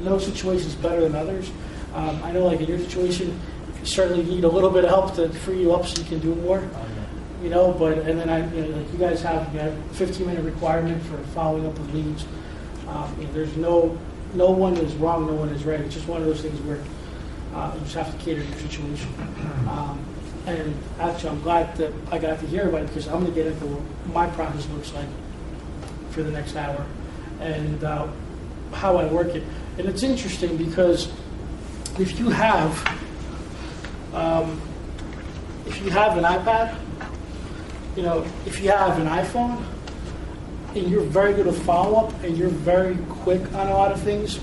no situation is better than others. I know, like in your situation, you certainly need a little bit of help to free you up so you can do more. You know, but and then like you guys have a 15-minute requirement for following up with leads. There's no one is wrong, no one is right. It's just one of those things where you just have to cater to your situation. And actually, I'm glad that I got to hear about it because I'm going to get into what my process looks like for the next hour and how I work it. And it's interesting because if you have an iPad, you know, if you have an iPhone and you're very good at follow-up and you're very quick on a lot of things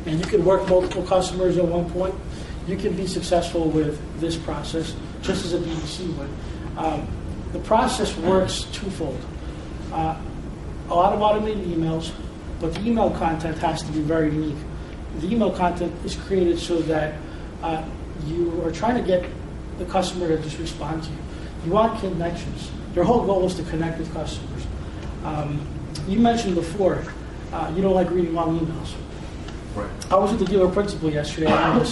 and you can work multiple customers at one point, you can be successful with this process just as a BDC would. The process works twofold. A lot of automated emails, but the email content has to be very unique. The email content is created so that you are trying to get the customer to just respond to you. You want connections. Your whole goal is to connect with customers. You mentioned before, you don't like reading long emails. Right. I was with the dealer principal yesterday, and I'm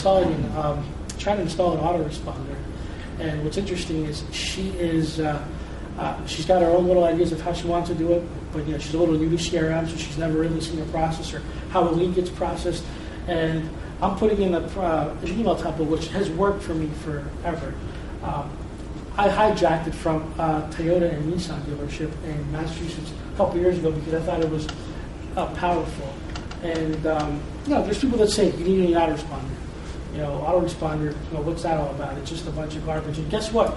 trying to install an autoresponder. And what's interesting is she's got her own little ideas of how she wants to do it, but she's a little new to CRM, so she's never really seen a process or how a lead gets processed. And I'm putting in an email template, which has worked for me forever. I hijacked it from Toyota and Nissan dealership in Massachusetts a couple years ago because I thought it was powerful. And there's people that say you need an autoresponder. Autoresponder, what's that all about? It's just a bunch of garbage. And guess what?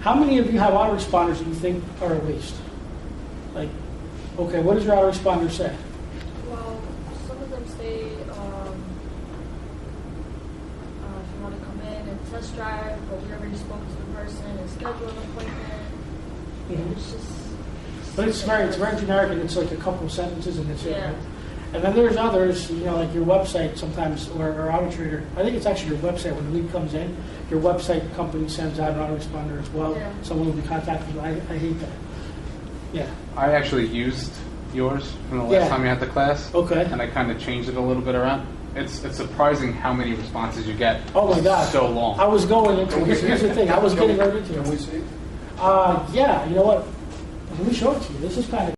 How many of you have autoresponders that you think are a waste? Like, okay, what does your autoresponder say? Well, some of them say if you want to come in and test drive, but we already spoke to the person and schedule an appointment. Mm-hmm. It's just. But it's very generic, and it's like a couple of sentences, and it's it. Yeah. Right? And then there's others, like your website sometimes, or AutoTrader. I think it's actually your website when the lead comes in. Your website company sends out an autoresponder as well. Yeah. Someone will be contacting you. I hate that. Yeah. I actually used yours from the last time you had the class. Okay. And I kind of changed it a little bit around. It's surprising how many responses you get. Oh my God. So long. I was going into it. Here's the thing. I was getting right into it. Can we see? Yeah. You know what? Let me show it to you. This is kind of